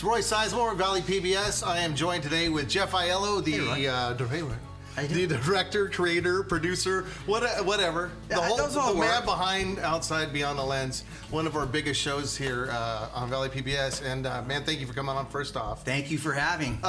It's Roy Sizemore, Valley PBS. I am joined today with Jeff Aiello, the director, creator, producer, whatever. The man behind Outside Beyond the Lens, one of our biggest shows here on Valley PBS. And man, thank you for coming on first off. Thank you for having.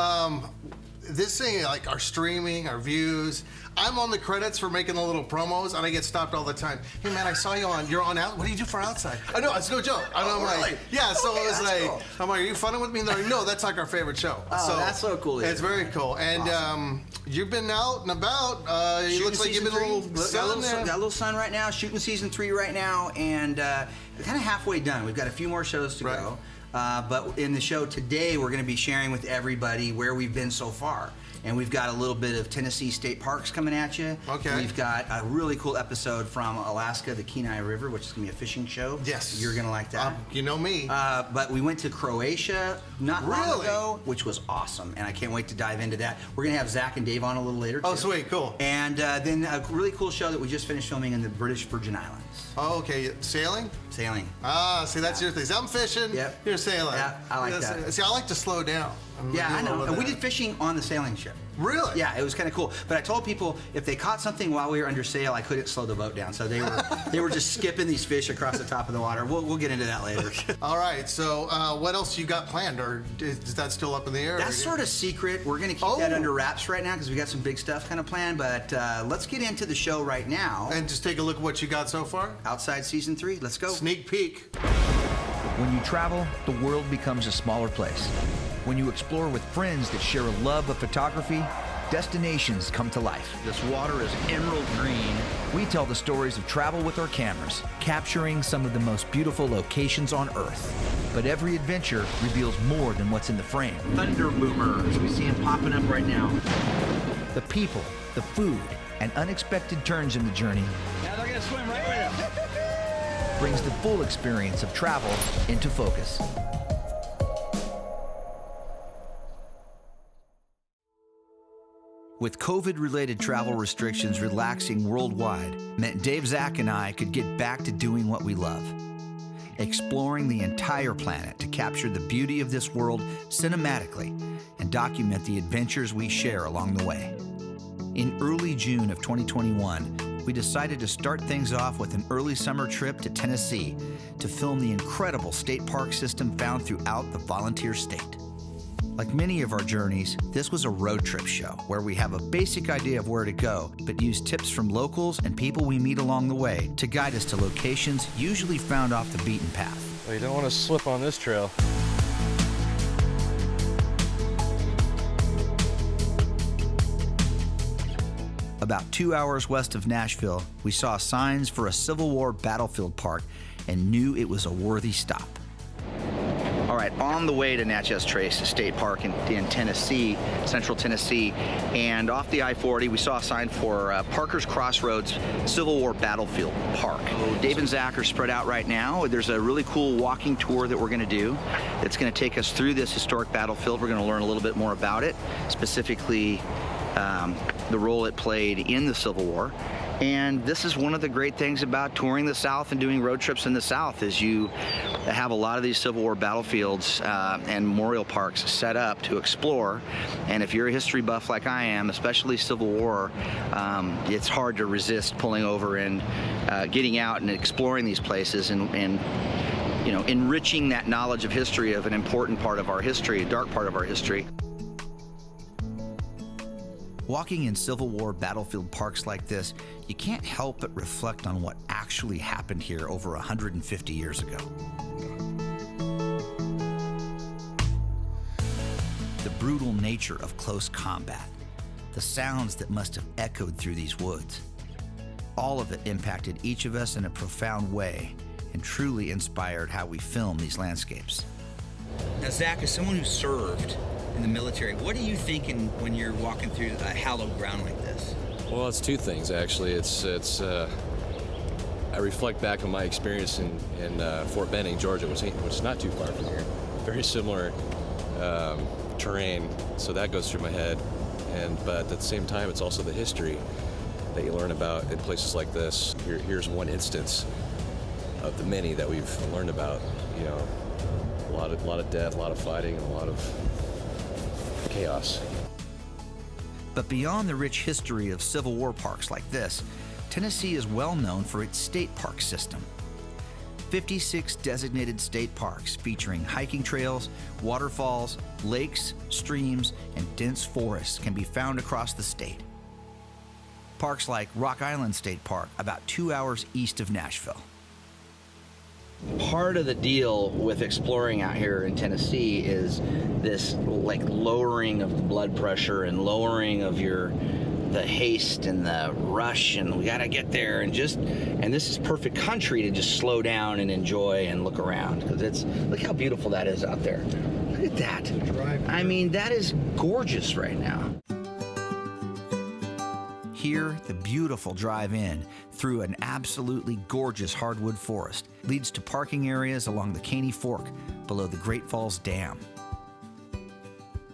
This thing, like our streaming, our views, I'm on the credits for making the little promos, and I get stopped all the time. Hey man, I saw you're on out. What do you do for Outside? I know, it's no joke. I'm really? like, yeah. So okay, it was like, cool. I'm like, are you funning with me? And they're like, no, that's like our favorite show. Oh, so that's so cool. It's very cool. And awesome. You've been out and about. It looks like you've been a little sun there. Got a little sun right now. Shooting season 3 right now, and kind of halfway done. We've got a few more shows to go. But in the show today, we're going to be sharing with everybody where we've been so far. And we've got a little bit of Tennessee state parks coming at you. Okay. We've got a really cool episode from Alaska, the Kenai River, which is going to be a fishing show. Yes. You're going to like that. You know me. But we went to Croatia not long ago, which was awesome. And I can't wait to dive into that. We're going to have Zach and Dave on a little later, too. Oh, sweet. Cool. And then a really cool show that we just finished filming in the British Virgin Islands. Oh, okay. Sailing? Sailing. Ah, see, that's your thing. I'm fishing. Yep. You're sailing. Yeah, I like that. See, I like to slow down. Yeah, I know. And we did fishing on the sailing ship. Really? Yeah, it was kind of cool. But I told people if they caught something while we were under sail, I couldn't slow the boat down. So they were just skipping these fish across the top of the water. We'll get into that later. All right. So what else you got planned, or is that still up in the air? That's sort of secret. We're going to keep that under wraps right now because we got some big stuff kind of planned. But let's get into the show right now. And just take a look at what you got so far. Outside season 3. Let's go. Sneak peek. When you travel, the world becomes a smaller place. When you explore with friends that share a love of photography, destinations come to life. This water is emerald green. We tell the stories of travel with our cameras, capturing some of the most beautiful locations on Earth. But every adventure reveals more than what's in the frame. Thunder boomers. We see them popping up right now. The people, the food, and unexpected turns in the journey. Now they're going to swim right with them. Brings the full experience of travel into focus. With COVID-related travel restrictions relaxing worldwide meant Dave, Zach, and I could get back to doing what we love. Exploring the entire planet to capture the beauty of this world cinematically and document the adventures we share along the way. In early June of 2021, we decided to start things off with an early summer trip to Tennessee to film the incredible state park system found throughout the volunteer state. Like many of our journeys, this was a road trip show where we have a basic idea of where to go, but use tips from locals and people we meet along the way to guide us to locations usually found off the beaten path. Well, you don't want to slip on this trail. About 2 hours west of Nashville, we saw signs for a Civil War battlefield park and knew it was a worthy stop. All right, on the way to Natchez Trace State Park in Tennessee, central Tennessee, and off the I-40, we saw a sign for Parker's Crossroads Civil War Battlefield Park. Dave and Zach are spread out right now. There's a really cool walking tour that we're going to do. It's going to take us through this historic battlefield. We're going to learn a little bit more about it, specifically the role it played in the Civil War. And this is one of the great things about touring the South and doing road trips in the South is you have a lot of these Civil War battlefields and memorial parks set up to explore. And if you're a history buff like I am, especially Civil War, it's hard to resist pulling over and getting out and exploring these places and you know, enriching that knowledge of history of an important part of our history, a dark part of our history. Walking in Civil War battlefield parks like this, you can't help but reflect on what actually happened here over 150 years ago. The brutal nature of close combat, the sounds that must have echoed through these woods. All of it impacted each of us in a profound way and truly inspired how we film these landscapes. Now, Zach, as someone who served in the military, what are you thinking when you're walking through a hallowed ground like this? Well, it's two things actually. I reflect back on my experience in Fort Benning, Georgia, which is not too far from here. Very similar terrain, so that goes through my head. But at the same time, it's also the history that you learn about in places like this. Here's one instance of the many that we've learned about, you know, A lot of death, a lot of fighting, and a lot of chaos. But beyond the rich history of Civil War parks like this, Tennessee is well known for its state park system. 56 designated state parks featuring hiking trails, waterfalls, lakes, streams, and dense forests can be found across the state. Parks like Rock Island State Park, about 2 hours east of Nashville. Part of the deal with exploring out here in Tennessee is this like lowering of the blood pressure and lowering of the haste and the rush, and we gotta get there, and this is perfect country to just slow down and enjoy and look around, because look how beautiful that is out there. Look at that. I mean, that is gorgeous right now. Here, the beautiful drive-in through an absolutely gorgeous hardwood forest leads to parking areas along the Caney Fork below the Great Falls Dam.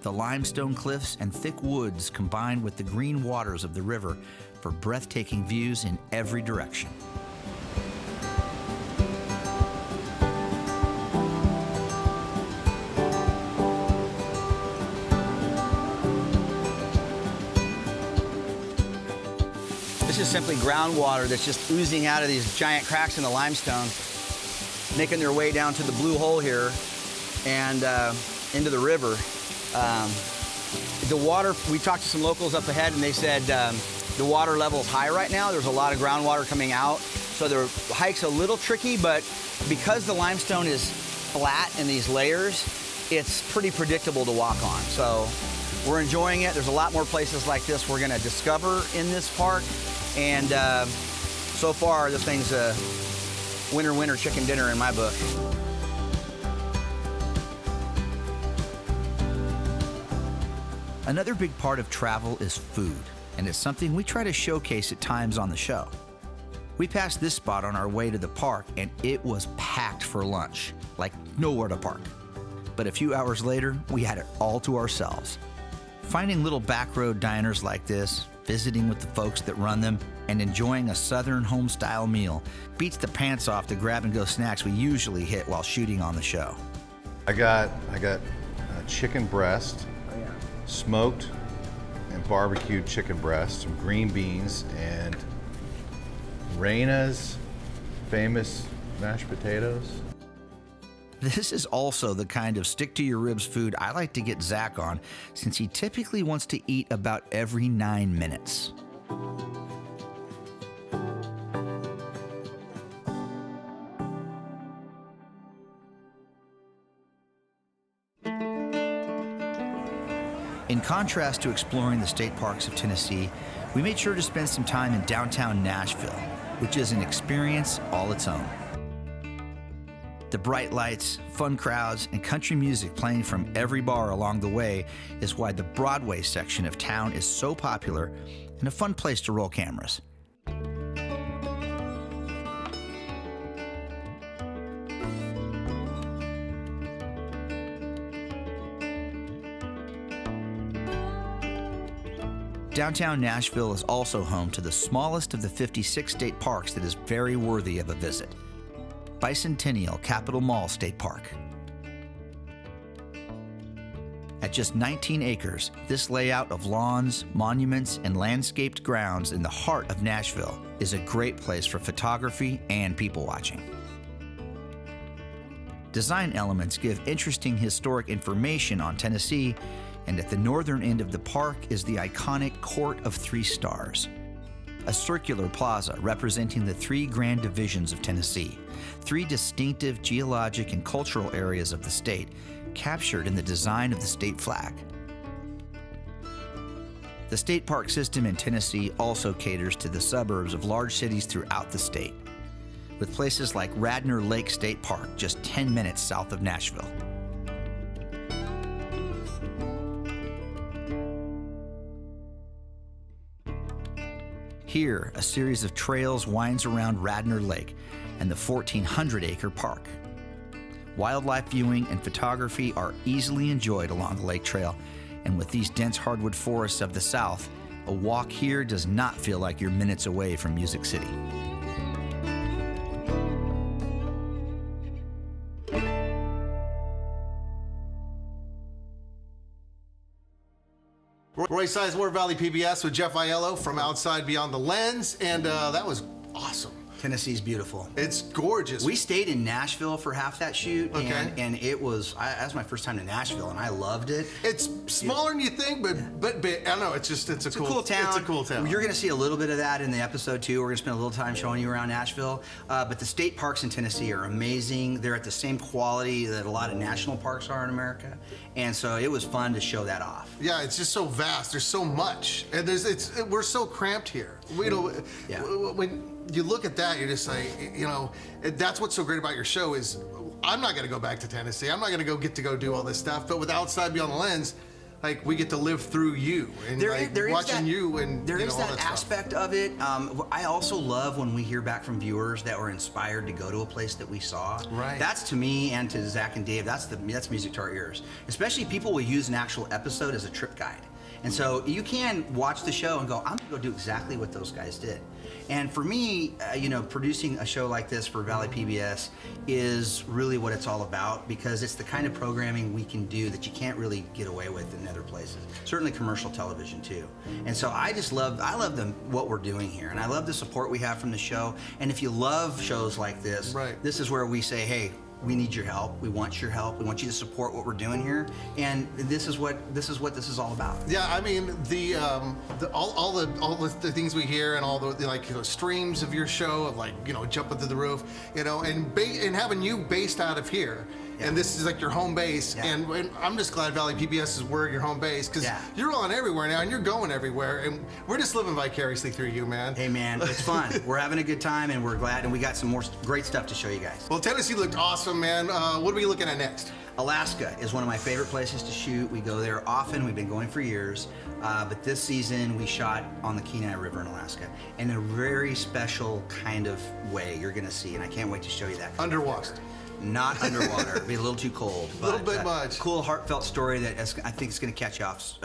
The limestone cliffs and thick woods combine with the green waters of the river for breathtaking views in every direction. This is simply groundwater that's just oozing out of these giant cracks in the limestone, making their way down to the blue hole here and into the river. The water, we talked to some locals up ahead, and they said the water level is high right now. There's a lot of groundwater coming out, so the hike's a little tricky, but because the limestone is flat in these layers, it's pretty predictable to walk on. So we're enjoying it. There's a lot more places like this we're gonna discover in this park, and so far this thing's a winner chicken dinner in my book. Another big part of travel is food, and it's something we try to showcase at times on the show. We passed this spot on our way to the park, and it was packed for lunch, like nowhere to park. But a few hours later, we had it all to ourselves. Finding little back road diners like this, visiting with the folks that run them, and enjoying a Southern home-style meal beats the pants off the grab-and-go snacks we usually hit while shooting on the show. I got chicken breast, smoked and barbecued chicken breast, some green beans, and Raina's famous mashed potatoes. This is also the kind of stick-to-your-ribs food I like to get Zack on, since he typically wants to eat about every 9 minutes. In contrast to exploring the state parks of Tennessee, we made sure to spend some time in downtown Nashville, which is an experience all its own. The bright lights, fun crowds, and country music playing from every bar along the way is why the Broadway section of town is so popular and a fun place to roll cameras. Downtown Nashville is also home to the smallest of the 56 state parks that is very worthy of a visit, Bicentennial Capitol Mall State Park. At just 19 acres, this layout of lawns, monuments, and landscaped grounds in the heart of Nashville is a great place for photography and people watching. Design elements give interesting historic information on Tennessee, and at the northern end of the park is the iconic Court of Three Stars, a circular plaza representing the three grand divisions of Tennessee, three distinctive geologic and cultural areas of the state captured in the design of the state flag. The state park system in Tennessee also caters to the suburbs of large cities throughout the state, with places like Radnor Lake State Park just 10 minutes south of Nashville. Here, a series of trails winds around Radnor Lake and the 1,400-acre park. Wildlife viewing and photography are easily enjoyed along the lake trail, and with these dense hardwood forests of the South, a walk here does not feel like you're minutes away from Music City. Roy Sizemore, Valley PBS with Jeff Aiello from Outside Beyond the Lens, and that was awesome. Tennessee's beautiful. It's gorgeous. We stayed in Nashville for half that shoot, okay. and it was, that was my first time to Nashville, and I loved it. It's smaller than you think, but I don't know, it's a cool town. It's a cool town. You're going to see a little bit of that in the episode too. We're going to spend a little time showing you around Nashville. But the state parks in Tennessee are amazing. They're at the same quality that a lot of national parks are in America, and so it was fun to show that off. Yeah, it's just so vast. There's so much, and we're so cramped here. We don't. Yeah. When you look at that, you're just like, that's what's so great about your show is I'm not going to go back to Tennessee. I'm not going to get to go do all this stuff. But with Outside Beyond the Lens, like, we get to live through you and watching you, and there is all that that aspect of it. I also love when we hear back from viewers that were inspired to go to a place that we saw. Right. That's, to me and to Zach and Dave, that's music to our ears. Especially people will use an actual episode as a trip guide. And so you can watch the show and go, I'm gonna go do exactly what those guys did. And for me, producing a show like this for Valley PBS is really what it's all about, because it's the kind of programming we can do that you can't really get away with in other places. Certainly commercial television too. And so I love what we're doing here, and I love the support we have from the show. And if you love shows like this, right. This is where we say, hey, we need your help. We want your help. We want you to support what we're doing here, and this is what this is all about. Yeah, I mean all the things we hear and all the streams of your show of jumping through the roof, and having you based out of here. Yeah. And this is like your home base, yeah. and I'm just glad Valley PBS is where your home base, because you're on everywhere now and you're going everywhere, and we're just living vicariously through you, man. Hey, man, it's fun. We're having a good time, and we're glad, and we got some more great stuff to show you guys. Well, Tennessee looked awesome, man. What are we looking at next? Alaska is one of my favorite places to shoot. We go there often. We've been going for years. But this season we shot on the Kenai River in Alaska in a very special kind of way you're going to see, and I can't wait to show you that. Underwater. Not underwater. It'd be a little too cold. A little bit much. Cool, heartfelt story that I think is going to catch you off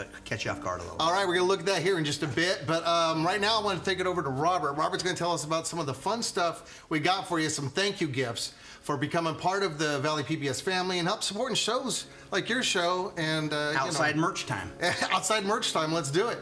guard a little. All right, we're going to look at that here in just a bit. But right now I want to take it over to Robert. Robert's going to tell us about some of the fun stuff we got for you, some thank you gifts for becoming part of the Valley PBS family and help supporting shows like your show. And Outside merch time. Outside merch time. Let's do it.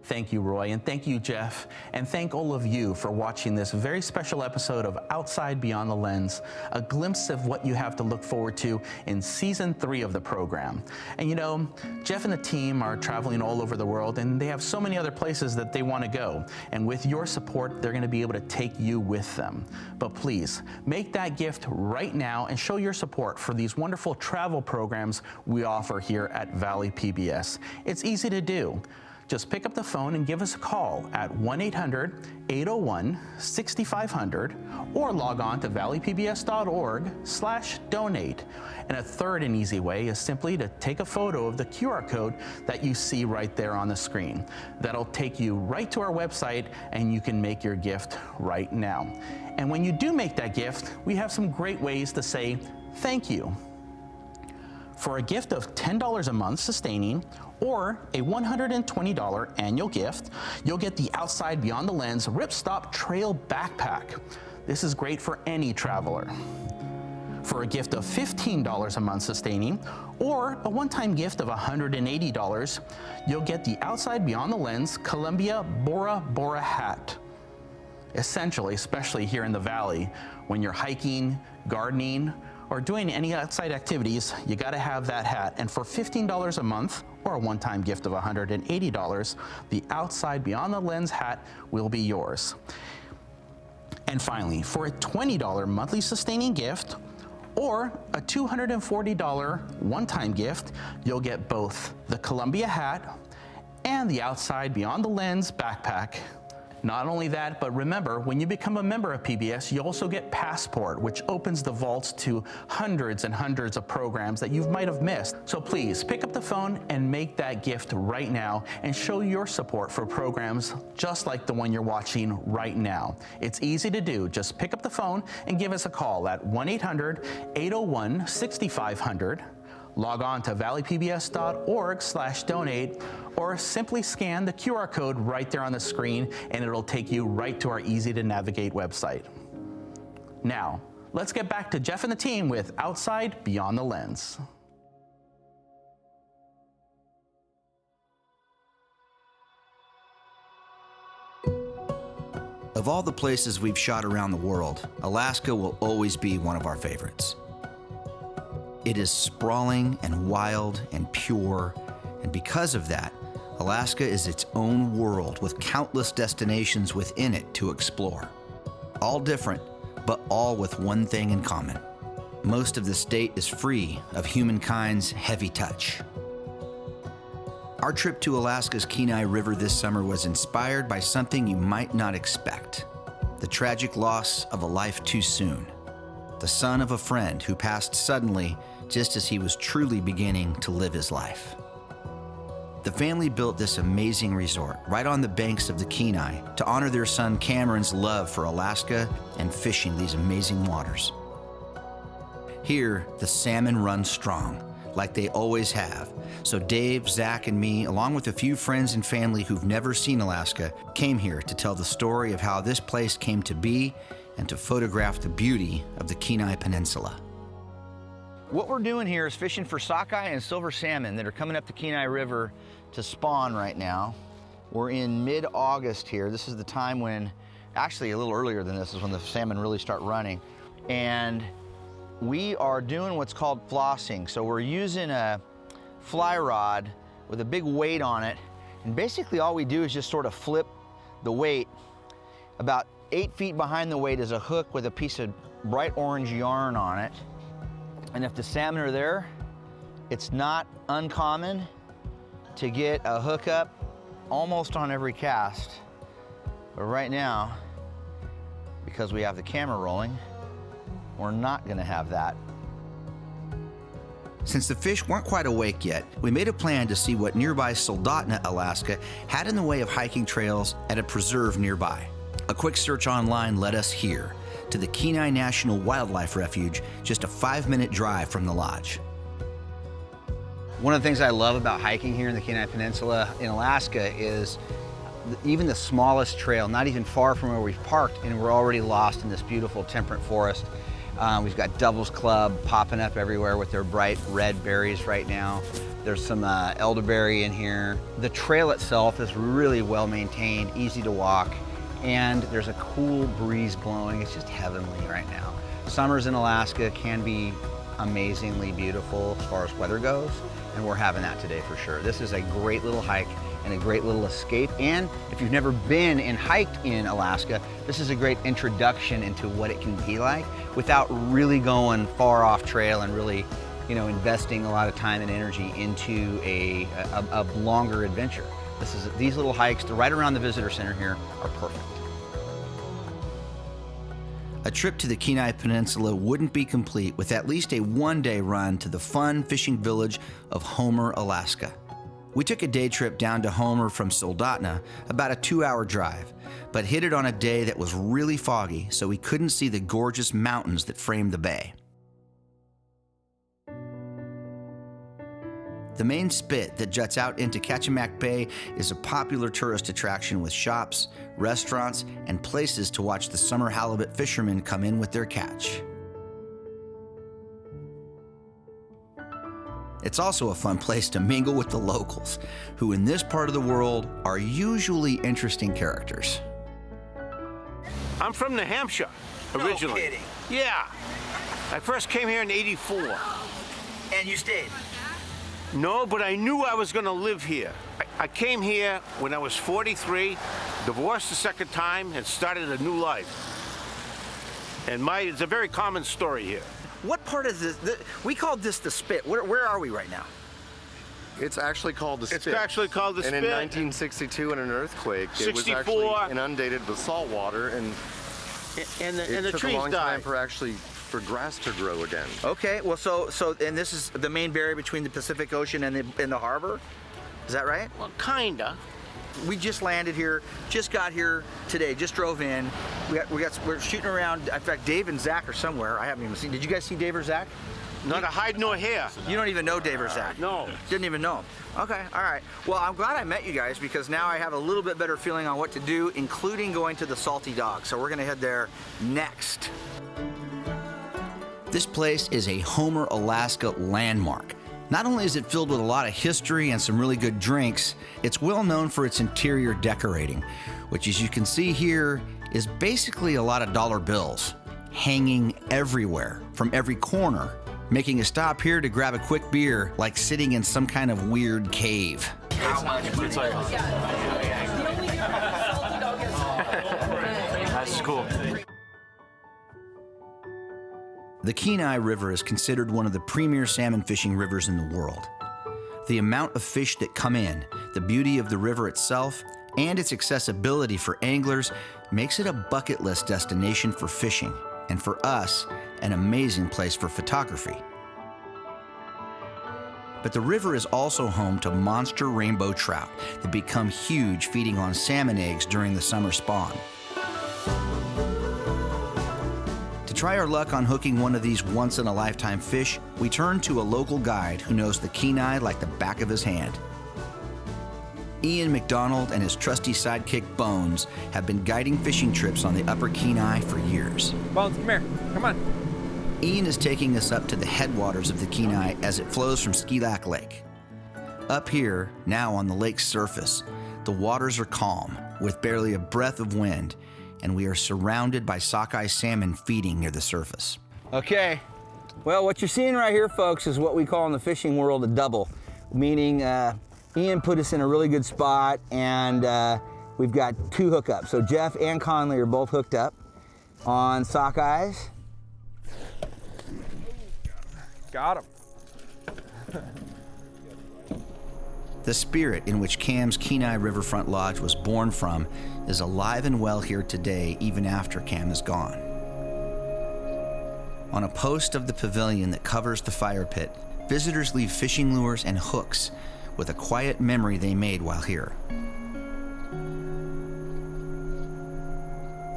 Thank you, Roy, and thank you, Jeff, and thank all of you for watching this very special episode of Outside Beyond the Lens, a glimpse of what you have to look forward to in Season 3 of the program. And Jeff and the team are traveling all over the world, and they have so many other places that they want to go. And with your support, they're going to be able to take you with them. But please, make that gift right now and show your support for these wonderful travel programs we offer here at Valley PBS. It's easy to do. Just pick up the phone and give us a call at 1-800-801-6500 or log on to valleypbs.org/donate. And a third and easy way is simply to take a photo of the QR code that you see right there on the screen. That'll take you right to our website, and you can make your gift right now. And when you do make that gift, we have some great ways to say thank you. For a gift of $10 a month sustaining, or a $120 annual gift, you'll get the Outside Beyond the Lens Ripstop Trail Backpack. This is great for any traveler. For a gift of $15 a month sustaining, or a one-time gift of $180, you'll get the Outside Beyond the Lens Columbia Bora Bora hat. Essentially, especially here in the Valley, when you're hiking, gardening, or doing any outside activities, you gotta have that hat. And for $15 a month, or a one-time gift of $180, the Outside Beyond the Lens hat will be yours. And finally, for a $20 monthly sustaining gift, or a $240 one-time gift, you'll get both the Columbia hat and the Outside Beyond the Lens backpack. Not only that, but remember, when you become a member of PBS, you also get Passport, which opens the vaults to hundreds and hundreds of programs that you might have missed. So please, pick up the phone and make that gift right now and show your support for programs just like the one you're watching right now. It's easy to do. Just pick up the phone and give us a call at 1-800-801-6500. Log on to valleypbs.org/donate, or simply scan the QR code right there on the screen, and it'll take you right to our easy-to-navigate website. Now, let's get back to Jeff and the team with Outside Beyond the Lens. Of all the places we've shot around the world, Alaska will always be one of our favorites. It is sprawling and wild and pure, and because of that, Alaska is its own world with countless destinations within it to explore. All different, but all with one thing in common. Most of the state is free of humankind's heavy touch. Our trip to Alaska's Kenai River this summer was inspired by something you might not expect: the tragic loss of a life too soon. The son of a friend who passed suddenly just as he was truly beginning to live his life. The family built this amazing resort right on the banks of the Kenai to honor their son Cameron's love for Alaska and fishing these amazing waters. Here, the salmon run strong, like they always have. So Dave, Zach, and me, along with a few friends and family who've never seen Alaska, came here to tell the story of how this place came to be and to photograph the beauty of the Kenai Peninsula. What we're doing here is fishing for sockeye and silver salmon that are coming up the Kenai River to spawn right now. We're in mid-August here. This is the time when, actually a little earlier than this, is when the salmon really start running. And we are doing what's called flossing. So we're using a fly rod with a big weight on it. And basically all we do is just sort of flip the weight. About 8 feet behind the weight is a hook with a piece of bright orange yarn on it. And if the salmon are there, it's not uncommon to get a hookup almost on every cast. But right now, because we have the camera rolling, we're not gonna have that. Since the fish weren't quite awake yet, we made a plan to see what nearby Soldotna, Alaska had in the way of hiking trails at a preserve nearby. A quick search online led us here, to the Kenai National Wildlife Refuge, just a 5-minute drive from the lodge. One of the things I love about hiking here in the Kenai Peninsula in Alaska is even the smallest trail, not even far from where we've parked, and we're already lost in this beautiful temperate forest. We've got Devil's Club popping up everywhere with their bright red berries right now. There's some elderberry in here. The trail itself is really well maintained, easy to walk, and there's a cool breeze blowing. It's just heavenly right now. Summers in Alaska can be amazingly beautiful as far as weather goes, and we're having that today for sure. This is a great little hike and a great little escape. And if you've never been and hiked in Alaska, this is a great introduction into what it can be like without really going far off trail and really, investing a lot of time and energy into a longer adventure. These little hikes right around the visitor center here are perfect. A trip to the Kenai Peninsula wouldn't be complete with at least a one-day run to the fun fishing village of Homer, Alaska. We took a day trip down to Homer from Soldotna, about a 2-hour drive, but hit it on a day that was really foggy, so we couldn't see the gorgeous mountains that framed the bay. The main spit that juts out into Kachemak Bay is a popular tourist attraction with shops, restaurants, and places to watch the summer halibut fishermen come in with their catch. It's also a fun place to mingle with the locals, who in this part of the world are usually interesting characters. I'm from New Hampshire, originally. No kidding. Yeah. I first came here in '84. And you stayed? No, but I knew I was going to live here. I came here when I was 43, divorced the second time, and started a new life. And it's a very common story here. What part of this? We called this the spit. Where are we right now? It's actually called the spit. It's actually called the spit. And in 1962, in an earthquake, it was 64. actually inundated with salt water, and the took trees a long died. time for grass to grow again. Okay, well, so and this is the main barrier between the Pacific Ocean and the harbor? Is that right? Well, kinda. We just landed here, just got here today, just drove in. We're shooting around. In fact, Dave and Zach are somewhere. I haven't even seen. Did you guys see Dave or Zach? Not a hide nor hair. You don't even know Dave or Zach? No. Didn't even know him. Okay, all right. Well, I'm glad I met you guys because now I have a little bit better feeling on what to do, including going to the Salty Dog. So we're gonna head there next. This place is a Homer, Alaska landmark. Not only is it filled with a lot of history and some really good drinks, it's well known for its interior decorating, which as you can see here, is basically a lot of dollar bills hanging everywhere from every corner, making a stop here to grab a quick beer like sitting in some kind of weird cave. How much? It's like, that's cool. The Kenai River is considered one of the premier salmon fishing rivers in the world. The amount of fish that come in, the beauty of the river itself, and its accessibility for anglers makes it a bucket list destination for fishing, and for us, an amazing place for photography. But the river is also home to monster rainbow trout that become huge feeding on salmon eggs during the summer spawn. To try our luck on hooking one of these once-in-a-lifetime fish, we turn to a local guide who knows the Kenai like the back of his hand. Ian McDonald and his trusty sidekick Bones have been guiding fishing trips on the Upper Kenai for years. Bones, come here. Come on. Ian is taking us up to the headwaters of the Kenai as it flows from Skilac Lake. Up here, now on the lake's surface, the waters are calm, with barely a breath of wind, and we are surrounded by sockeye salmon feeding near the surface. Okay, well, what you're seeing right here, folks, is what we call in the fishing world a double, meaning Ian put us in a really good spot, and we've got 2 hookups. So Jeff and Conley are both hooked up on sockeyes. Got him. The spirit in which Cam's Kenai Riverfront Lodge was born from is alive and well here today, even after Cam is gone. On a post of the pavilion that covers the fire pit, visitors leave fishing lures and hooks with a quiet memory they made while here.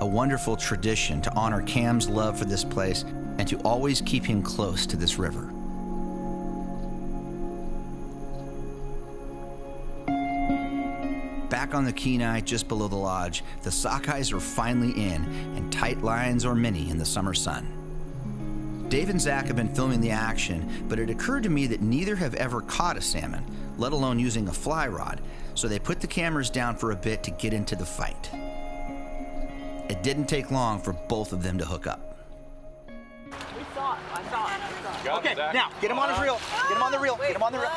A wonderful tradition to honor Cam's love for this place and to always keep him close to this river. Back on the Kenai, just below the lodge, the sockeyes are finally in, and tight lines are many in the summer sun. Dave and Zach have been filming the action, but it occurred to me that neither have ever caught a salmon, let alone using a fly rod, so they put the cameras down for a bit to get into the fight. It didn't take long for both of them to hook up. We saw it. I saw it. Okay, now get him on his reel. Get him on the reel. Get him on the reel.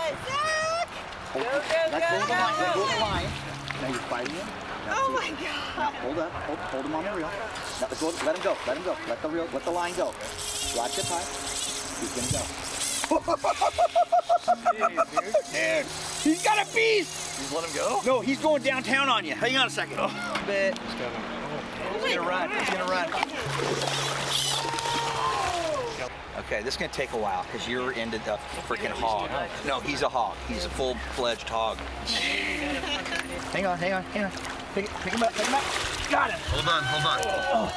Go, go, Let's go to the line. Let's go to the go. line. Now you're fighting him. Now, Oh my God. Now hold up. Hold him on the reel. Now, let him go. Let him go. Let the line go. Watch it high. He's gonna go. Dude, he's got a beast. Just let him go? No, he's going downtown on you. Hang on a second. Oh. Bit. He's got him. He's gonna run. He's gonna run. Okay, this is gonna take a while because you're into the freaking hog. No, he's a hog. He's a full-fledged hog. Hang on. Pick him up. Got him. Hold on.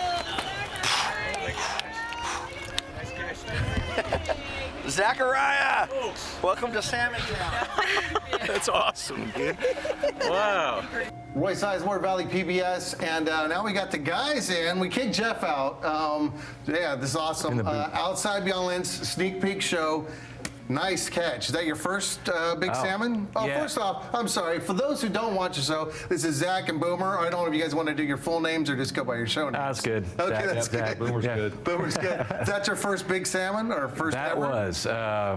Zachariah, welcome to Salmon Town. That's awesome, dude. Wow. Roy Sizemore, Valley PBS, and now we got the guys in. We kicked Jeff out. Yeah, this is awesome. Outside Beyond Lens sneak peek show. Nice catch. Is that your first big salmon? Oh, yeah. First off, I'm sorry. For those who don't watch the show, this is Zach and Boomer. I don't know if you guys want to do your full names or just go by your show names. That's good. Okay, Zach, that's good. Zach, Boomer's good. Boomer's good. Is that your first big salmon or first that ever? was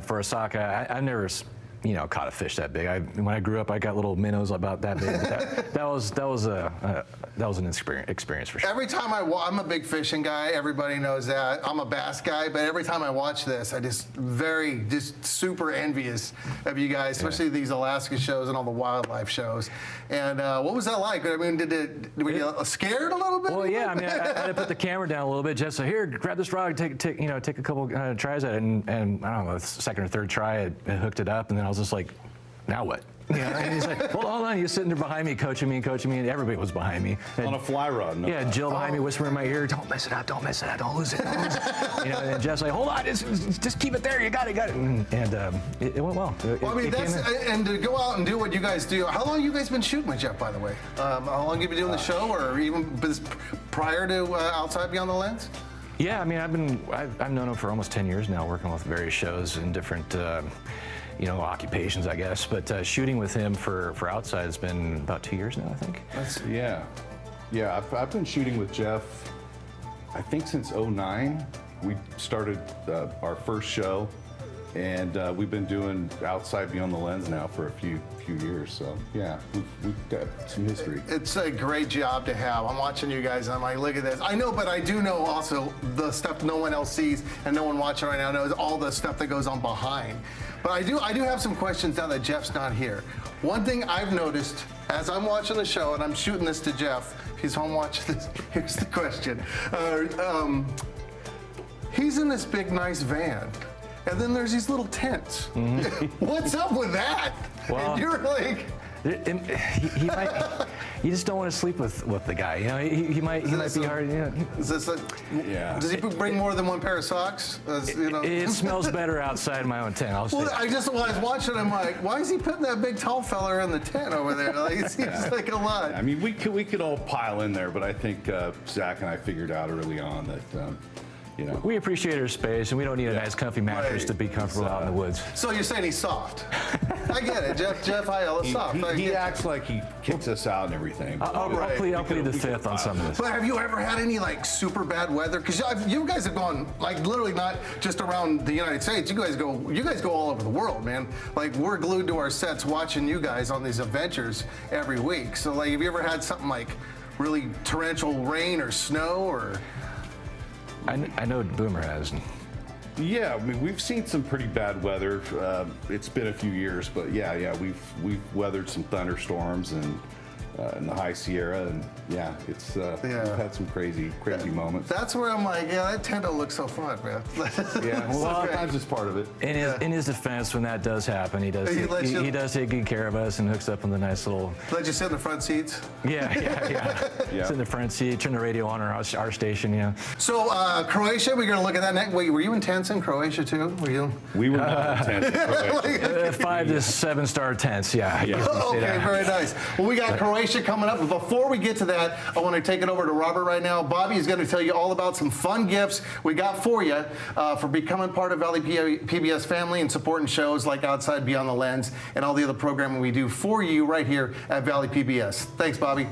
for a sockeye. I never, caught a fish that big. When I grew up, I got little minnows about that big. That was an experience for sure. Every time I'm a big fishing guy. Everybody knows that. I'm a bass guy, but every time I watch this, I just super envious of you guys, especially these Alaska shows and all the wildlife shows. And what was that like? I mean, were you scared a little bit? Well, yeah. I mean, I had to put the camera down a little bit. Just so here, grab this rod, take a couple tries at it, and I don't know, the second or third try, I hooked it up, and then I was just like, now what? And he's like, hold on, you're sitting there behind me, coaching me, and everybody was behind me. On a fly rod. No. Yeah, Jill behind me whispering in my ear, don't mess it up, don't lose it. And Jeff's like, hold on, just keep it there, you got it. And it went well. And to go out and do what you guys do, how long have you guys been shooting with Jeff, by the way? How long have you been doing the show, or even prior to Outside Beyond the Lens? Yeah, I mean, I've known him for almost 10 years now, working with various shows in different occupations, I guess. But shooting with him for Outside has been about 2 years now, I think. Yeah, I've been shooting with Jeff, I think since '09. We started our first show, and we've been doing Outside Beyond the Lens now for a few years. So yeah, we've got some history. It's a great job to have. I'm watching you guys, and I'm like, look at this. I know, but I do know also the stuff no one else sees, and no one watching right now knows all the stuff that goes on behind. But I do have some questions now that Jeff's not here. One thing I've noticed as I'm watching the show, and I'm shooting this to Jeff, he's home watching this. Here's the question. He's in this big, nice van, and then there's these little tents. What's up with that? Well, and you're like, he might. You just don't want to sleep with the guy. You know, he might be hard. You know. Is this Yeah. Does he bring more than one pair of socks? You know? It smells better outside my own tent. Well, when I was watching, I'm like, why is he putting that big tall fella in the tent over there? Like, it seems like a lot. I mean, we could all pile in there, but I think Zach and I figured out early on that. We appreciate our space, and we don't need a nice, comfy mattress to be comfortable out in the woods. So you're saying he's soft? I get it. Jeff Aiello is soft. He acts like he kicks us out and everything. I'll plead the fifth on some of this. But have you ever had any like super bad weather? Because you guys have gone like literally not just around the United States. You guys go all over the world, man. Like we're glued to our sets watching you guys on these adventures every week. So like, have you ever had something like really torrential rain or snow or? I know Boomer has. Yeah, I mean, we've seen some pretty bad weather. It's been a few years, but yeah, we've weathered some thunderstorms and in the high Sierra, and yeah, we've had some crazy moments. That's where I'm like, yeah, that tent don't look so fun, man. Yeah, well, sometimes it's part of it. In his defense, when that does happen, he does take good care of us and hooks up on the nice little. Let you sit in the front seats. Yeah. Sit in the front seat, turn the radio on our station. Yeah. So Croatia, we're gonna look at that next. Wait, were you in tents in Croatia too? Were you? We were not in tents in Croatia. 5 to 7 star tents. Yeah. Okay, very nice. Well, we got Croatia coming up. But before we get to that, I want to take it over to Robert right now. Bobby is going to tell you all about some fun gifts we got for you for becoming part of Valley PBS family and supporting shows like Outside Beyond the Lens and all the other programming we do for you right here at Valley PBS. Thanks, Bobby.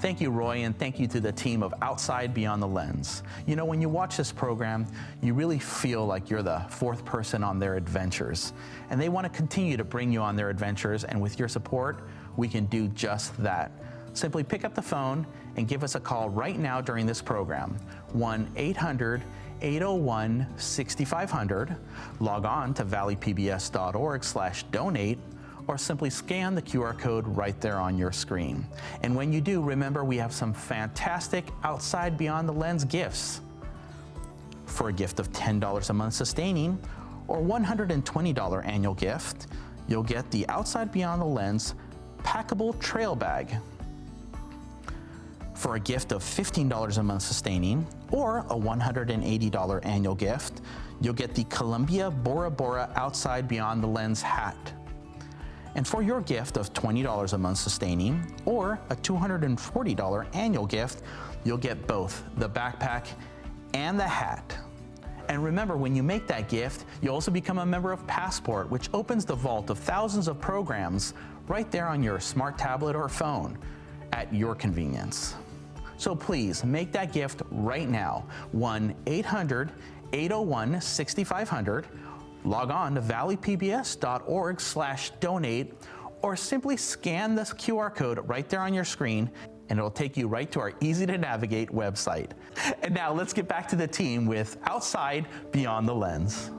Thank you, Roy, and thank you to the team of Outside Beyond the Lens. You know, when you watch this program, you really feel like you're the fourth person on their adventures. And they want to continue to bring you on their adventures, and with your support, we can do just that. Simply pick up the phone and give us a call right now during this program, 1-800-801-6500. Log on to valleypbs.org/donate, or simply scan the QR code right there on your screen. And when you do, remember we have some fantastic Outside Beyond the Lens gifts. For a gift of $10 a month sustaining or $120 annual gift, you'll get the Outside Beyond the Lens packable trail bag. For a gift of $15 a month sustaining or a $180 annual gift, you'll get the Columbia Bora Bora Outside Beyond the Lens hat. And for your gift of $20 a month sustaining or a $240 annual gift, you'll get both the backpack and the hat. And remember, when you make that gift, you also become a member of Passport, which opens the vault of thousands of programs right there on your smart tablet or phone at your convenience. So please make that gift right now, 1-800-801-6500. Log on to valleypbs.org/donate, or simply scan this QR code right there on your screen, and it'll take you right to our easy-to-navigate website. And now let's get back to the team with Outside Beyond the Lens.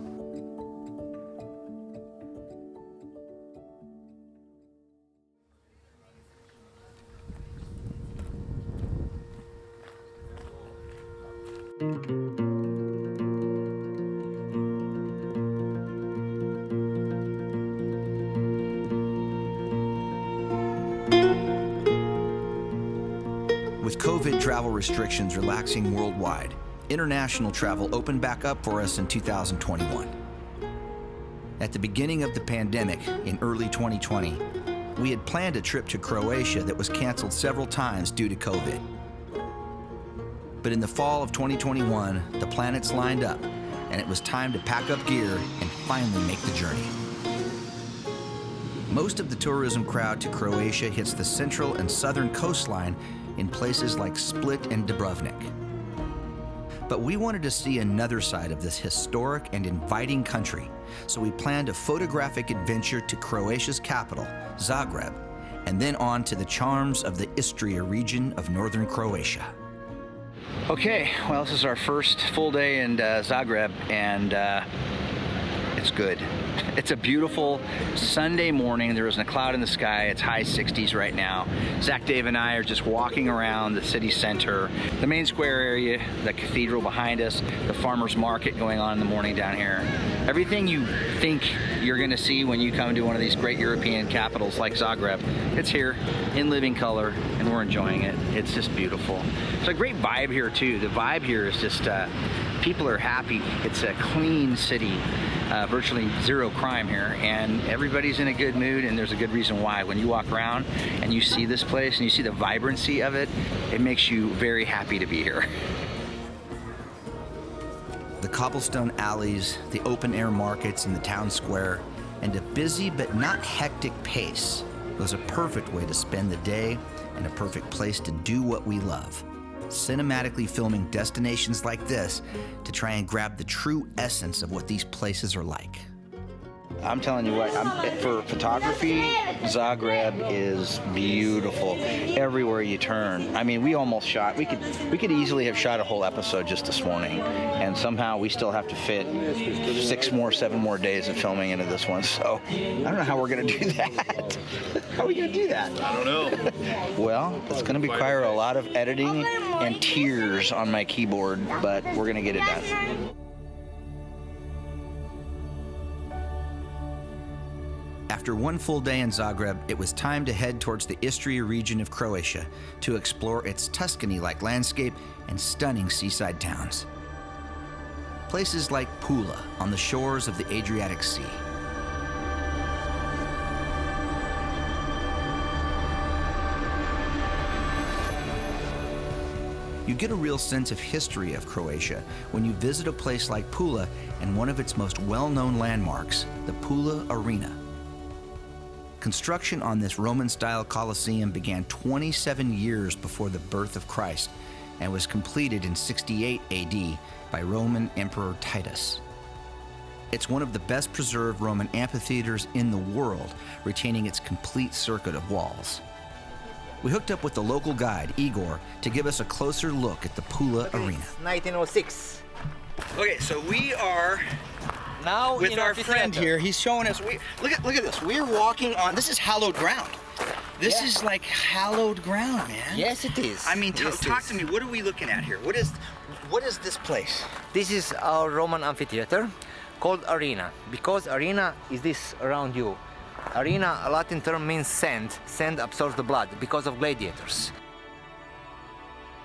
With COVID travel restrictions relaxing worldwide, international travel opened back up for us in 2021. At the beginning of the pandemic in early 2020, we had planned a trip to Croatia that was canceled several times due to COVID. But in the fall of 2021, the planets lined up, and it was time to pack up gear and finally make the journey. Most of the tourism crowd to Croatia hits the central and southern coastline in places like Split and Dubrovnik. But we wanted to see another side of this historic and inviting country, so we planned a photographic adventure to Croatia's capital, Zagreb, and then on to the charms of the Istria region of northern Croatia. Okay, well, this is our first full day in Zagreb, and it's good. It's a beautiful Sunday morning. There isn't a cloud in the sky. It's high 60s right now. Zach, Dave, and I are just walking around the city center, the main square area, the cathedral behind us, the farmer's market going on in the morning down here. Everything you think you're going to see when you come to one of these great European capitals like Zagreb, it's here in living color, and we're enjoying it. It's just beautiful. It's a great vibe here, too. The vibe here is just people are happy. It's a clean city. Virtually zero crime here, and everybody's in a good mood, and there's a good reason why. When you walk around and you see this place and you see the vibrancy of it, it makes you very happy to be here. The cobblestone alleys, the open-air markets in the town square, and a busy but not hectic pace was a perfect way to spend the day and a perfect place to do what we love. Cinematically filming destinations like this to try and grab the true essence of what these places are like. I'm telling you what, for photography, Zagreb is beautiful everywhere you turn. I mean, we almost shot, we could easily have shot a whole episode just this morning, and somehow we still have to fit 7 more days of filming into this one, so I don't know how we're gonna do that. How are we gonna do that? I don't know. Well, it's gonna require a lot of editing and tears on my keyboard, but we're gonna get it done. After one full day in Zagreb, it was time to head towards the Istria region of Croatia to explore its Tuscany-like landscape and stunning seaside towns. Places like Pula on the shores of the Adriatic Sea. You get a real sense of history of Croatia when you visit a place like Pula and one of its most well-known landmarks, the Pula Arena. Construction on this Roman-style Colosseum began 27 years before the birth of Christ and was completed in 68 AD by Roman Emperor Titus. It's one of the best preserved Roman amphitheaters in the world, retaining its complete circuit of walls. We hooked up with the local guide, Igor, to give us a closer look at the Pula Arena. 1906. Okay, so we are now with our friend here. He's showing us. Look at this. We're walking on. This is hallowed ground. This is like hallowed ground, man. Yes, it is. I mean, talk to me. What are we looking at here? What is this place? This is our Roman amphitheater called arena, because arena is this around you. Arena, a Latin term, means sand. Sand absorbs the blood because of gladiators.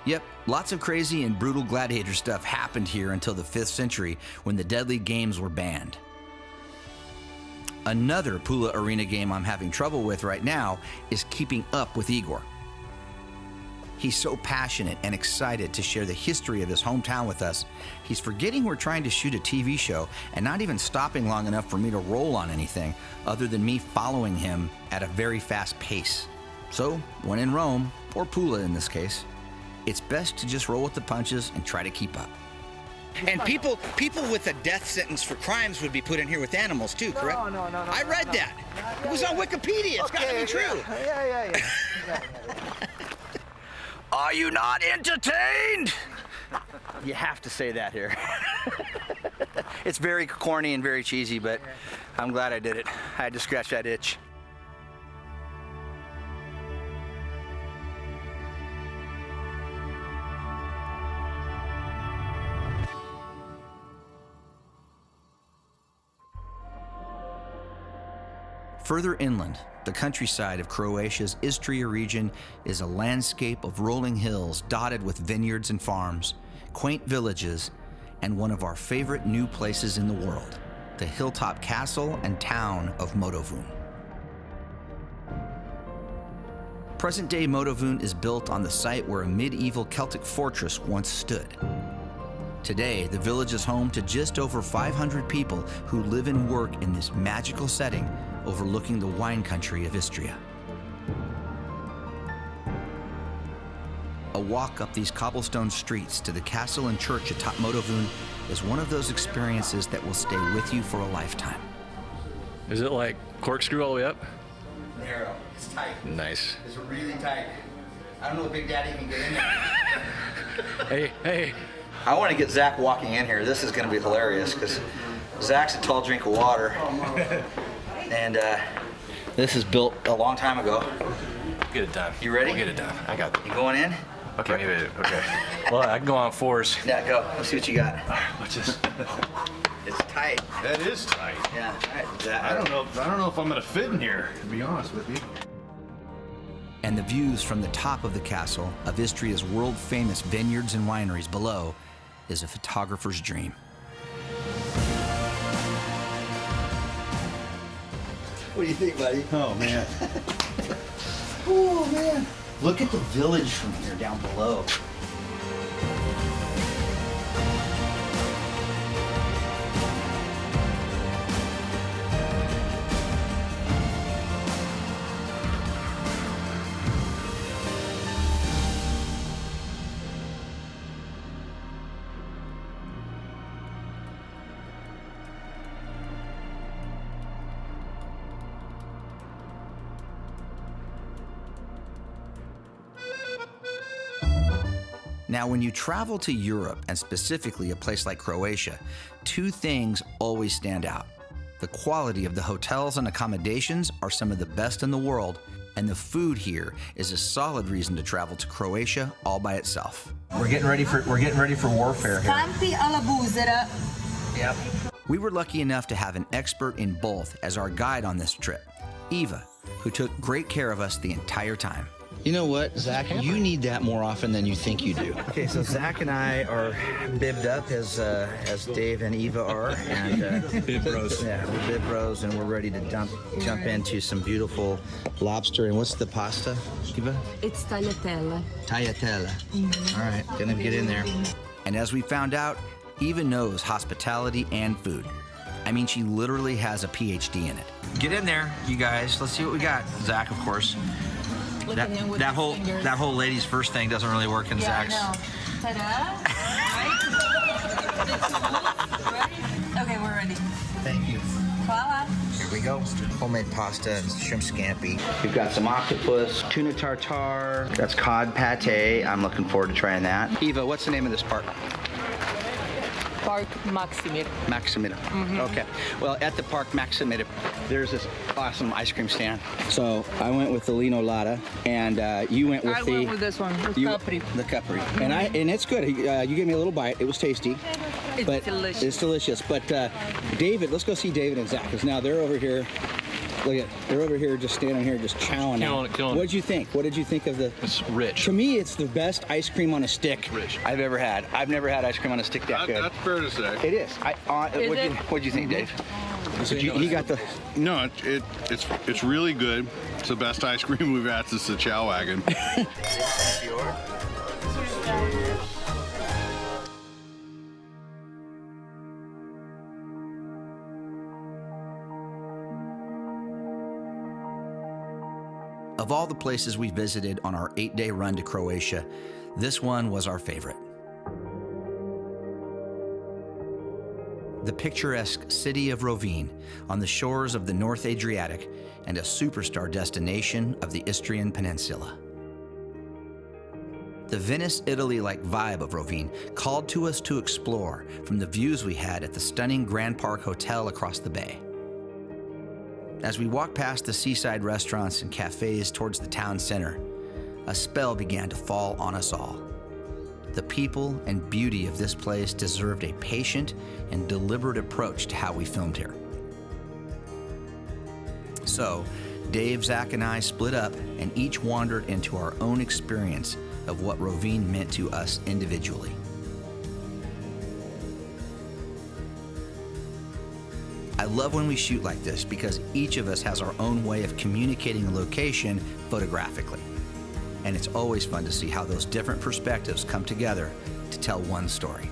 Yep, lots of crazy and brutal gladiator stuff happened here until the 5th century when the deadly games were banned. Another Pula Arena game I'm having trouble with right now is keeping up with Igor. He's so passionate and excited to share the history of his hometown with us, he's forgetting we're trying to shoot a TV show and not even stopping long enough for me to roll on anything other than me following him at a very fast pace. So, when in Rome, or Pula in this case, it's best to just roll with the punches and try to keep up. And people with a death sentence for crimes would be put in here with animals too, correct? No. I read that. It was on Wikipedia. It's got to be true. Yeah. Are you not entertained? You have to say that here. It's very corny and very cheesy, but I'm glad I did it. I had to scratch that itch. Further inland, the countryside of Croatia's Istria region is a landscape of rolling hills dotted with vineyards and farms, quaint villages, and one of our favorite new places in the world, the Hilltop Castle and town of Motovun. Present-day Motovun is built on the site where a medieval Celtic fortress once stood. Today, the village is home to just over 500 people who live and work in this magical setting overlooking the wine country of Istria. A walk up these cobblestone streets to the castle and church atop Motovun is one of those experiences that will stay with you for a lifetime. Is it like corkscrew all the way up? Narrow. It's tight. Nice. It's really tight. I don't know if Big Daddy can get in there. Hey. I want to get Zach walking in here. This is going to be hilarious because Zach's a tall drink of water. And this is built a long time ago. Get it done. You ready? We'll get it done. I got it. You going in? Okay, maybe. Okay. Well, I can go on fours. Yeah, go. Let's see what you got. Let's just. It's tight. That is tight. Yeah. All right. I don't know if I'm gonna fit in here, to be honest with you. And the views from the top of the castle of Istria's world-famous vineyards and wineries below is a photographer's dream. What do you think, buddy? Oh man. Oh man. Look at the village from here down below. Now, when you travel to Europe, and specifically a place like Croatia, two things always stand out. The quality of the hotels and accommodations are some of the best in the world, and the food here is a solid reason to travel to Croatia all by itself. We're getting ready for warfare here. Scampi alla busera. Yep. We were lucky enough to have an expert in both as our guide on this trip, Eva, who took great care of us the entire time. You know what, Zach? You need that more often than you think you do. Okay, so Zach and I are bibbed up as Dave and Eva are, and Bib bros. Yeah, we're bib bros, and we're ready to jump into some beautiful lobster. And what's the pasta, Eva? It's tagliatelle. Tagliatelle. All right, gonna get in there. And as we found out, Eva knows hospitality and food. I mean, she literally has a PhD in it. Get in there, you guys. Let's see what we got. Zach, of course. That whole ladies first thing doesn't really work in Zach's. No. Ta-da. Ready? Okay, we're ready. Thank you. Voila. Here we go. Homemade pasta and shrimp scampi. We've got some octopus, tuna tartare. That's cod pate. I'm looking forward to trying that. Eva, what's the name of this park? Park Maximir. Maximir. Okay. Well, at the Park Maximir, there's this awesome ice cream stand. So I went with the Lino Lata, and you went with I went with this one, the Capri. The Capri. And it's good. You gave me a little bite. It was tasty. It's delicious. It's delicious. But David, let's go see David and Zach, because now they're over here. Look at, they're over here just standing here just chowing out. What did you think? What did you think of the... It's rich. To me, it's the best ice cream on a stick Rich. I've ever had. I've never had ice cream on a stick that good. That's fair to say. It is. What'd you think, Dave? He got the... No, it's really good. It's the best ice cream we've had since the Chow Wagon. Of all the places we visited on our 8-day run to Croatia, this one was our favorite. The picturesque city of Rovinj on the shores of the North Adriatic and a superstar destination of the Istrian Peninsula. The Venice, Italy-like vibe of Rovinj called to us to explore from the views we had at the stunning Grand Park Hotel across the bay. As we walked past the seaside restaurants and cafes towards the town center, a spell began to fall on us all. The people and beauty of this place deserved a patient and deliberate approach to how we filmed here. So, Dave, Zach, and I split up and each wandered into our own experience of what Rovinj meant to us individually. I love when we shoot like this because each of us has our own way of communicating a location photographically. And it's always fun to see how those different perspectives come together to tell one story.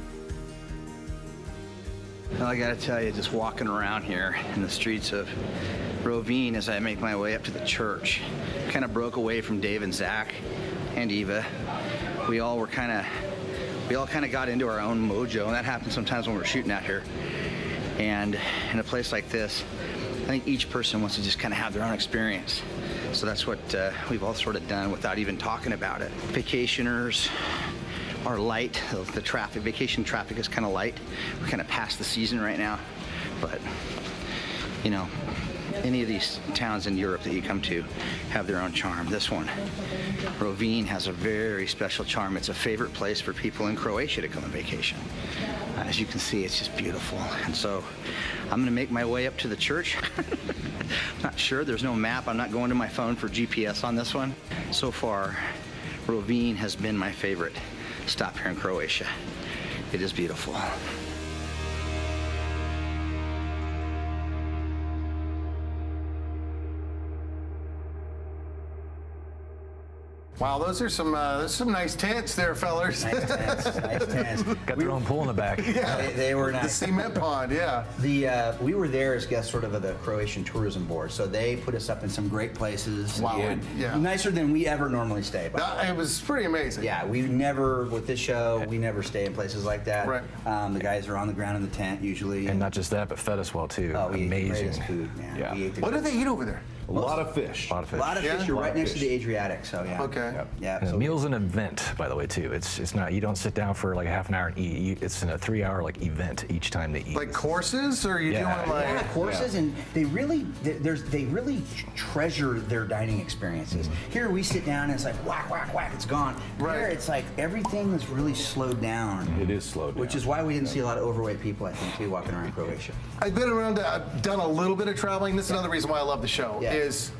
Well, I gotta tell you, just walking around here in the streets of Rovinj as I make my way up to the church, kind of broke away from Dave and Zach and Eva we all kind of got into our own mojo, and that happens sometimes when we're shooting out here. And in a place like this, I think each person wants to just kind of have their own experience. So that's what we've all sort of done without even talking about it. Vacationers are light. The traffic, vacation traffic is kind of light. We're kind of past the season right now. But, you know, any of these towns in Europe that you come to have their own charm. This one, Refuge, has a very special charm. It's a favorite place for people in Croatia to come on vacation. As you can see, it's just beautiful. And so I'm gonna make my way up to the church. Not sure, there's no map. I'm not going to my phone for GPS on this one. So far, Refuge has been my favorite stop here in Croatia. It is beautiful. Wow, those are some nice tents there, fellers. Nice tents. Got their own pool in the back. Yeah, they were nice. The cement pond, yeah. We were there as guests sort of the Croatian Tourism Board, so they put us up in some great places. Wow, yeah. Nicer than we ever normally stay. It was pretty amazing. Yeah, we never, with this show, we never stay in places like that. Right. The guys are on the ground in the tent usually. And not just that, but fed us well too. Oh, we ate amazing the greatest food, man. Yeah. We ate the What do they eat over there? A lot of fish. A lot of fish. A lot of fish. You're right next to the Adriatic, so yeah. Okay. Yeah. And the meal's an event, by the way, too. It's not, you don't sit down for like half an hour and eat. It's in a 3-hour like event each time they eat. Like courses, or are you doing like courses, and they really treasure their dining experiences. Here we sit down and it's like whack, whack, whack, it's gone. Right. There it's like everything is really slowed down. It is slowed down. Which is why we didn't see a lot of overweight people, I think, too, walking around Croatia. I've been around, I've done a little bit of traveling. This is another reason why I love the show. Yeah. Is,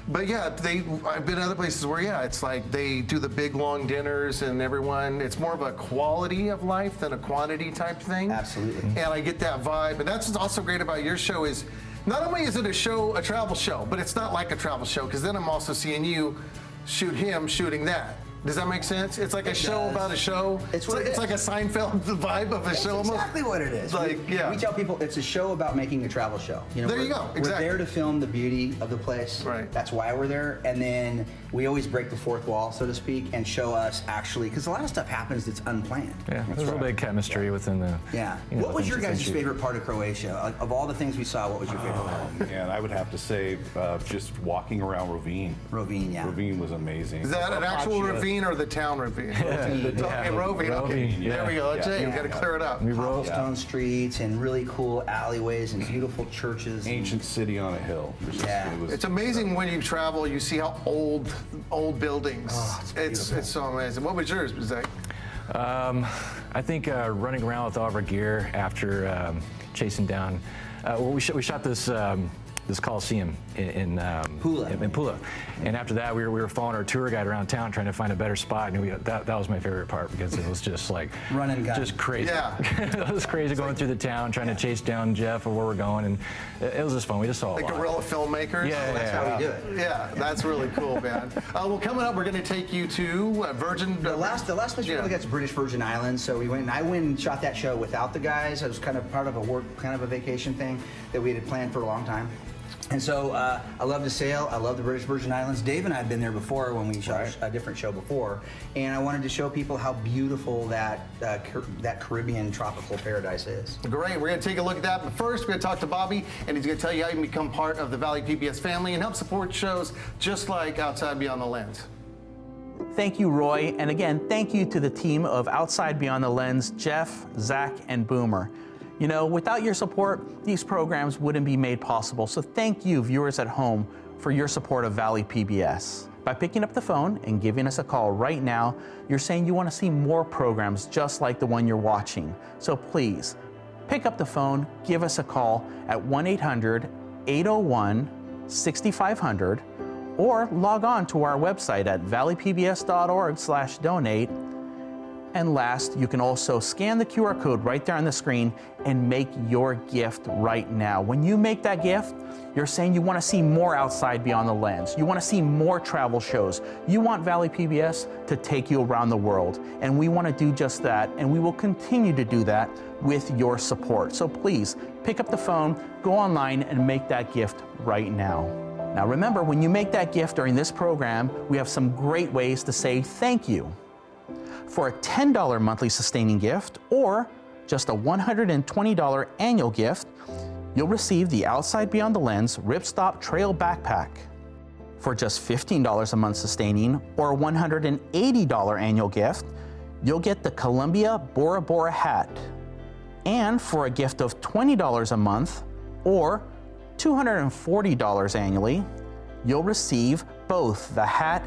but yeah, I've been to other places where, yeah, it's like they do the big long dinners and everyone, it's more of a quality of life than a quantity type thing. Absolutely. And I get that vibe. And that's what's also great about your show is, not only is it a travel show, but it's not like a travel show, because then I'm also seeing you shoot him shooting that. Does that make sense? It's like a show about a show. It's like a Seinfeld vibe of a show. That's exactly what it is. We tell people it's a show about making a travel show. There you go. Exactly. We're there to film the beauty of the place. Right. That's why we're there. And then we always break the fourth wall, so to speak, and show us actually, because a lot of stuff happens that's unplanned. Yeah, there's a little bit of chemistry within the. Yeah. What was your guys' favorite part of Croatia? Of all the things we saw, what was your favorite part? Man, I would have to say just walking around Refuge. Refuge, yeah. Refuge was amazing. Is that an actual ravine or the town ravine? Okay, Rovine. Okay, there we go. Jay, we got to clear it up. Cobblestone streets and really cool alleyways and beautiful churches. Ancient city on a hill. It's amazing when you travel. You see how old buildings. Oh, it's so amazing. What was yours, Zach? I think running around with all of our gear after chasing down. We shot this Coliseum in Pula. And after that, we were following our tour guide around town trying to find a better spot. And that was my favorite part, because it was just like running gun. Just crazy. Yeah. It was crazy going through the town trying to chase down Jeff or where we're going, and it was just fun. We just saw a lot. Guerrilla filmmakers. Yeah, that's how we do it. Yeah, that's really cool, man. Well, coming up, we're going to take you to Virgin. The last place we really got to British Virgin Islands. So we went, and I went and shot that show without the guys. It was kind of part of a work, kind of a vacation thing that we had planned for a long time. And so I love to sail. I love the British Virgin Islands. Dave and I have been there before when we shot a different show before, and I wanted to show people how beautiful that Caribbean tropical paradise is. Great. We're going to take a look at that. But first, we're going to talk to Bobby, and he's going to tell you how you can become part of the Valley PBS family and help support shows just like Outside Beyond the Lens. Thank you, Roy. And again, thank you to the team of Outside Beyond the Lens, Jeff, Zach, and Boomer. You know, without your support, these programs wouldn't be made possible. So thank you, viewers at home, for your support of Valley PBS. By picking up the phone and giving us a call right now, you're saying you want to see more programs just like the one you're watching. So please, pick up the phone, give us a call at 1-800-801-6500, or log on to our website at valleypbs.org/donate. And last, you can also scan the QR code right there on the screen and make your gift right now. When you make that gift, you're saying you want to see more Outside Beyond the Lens. You want to see more travel shows. You want Valley PBS to take you around the world. And we want to do just that, and we will continue to do that with your support. So please, pick up the phone, go online, and make that gift right now. Now remember, when you make that gift during this program, we have some great ways to say thank you. For a $10 monthly sustaining gift or just a $120 annual gift, you'll receive the Outside Beyond the Lens Ripstop Trail Backpack. For just $15 a month sustaining or a $180 annual gift, you'll get the Columbia Bora Bora hat. And for a gift of $20 a month or $240 annually, you'll receive both the hat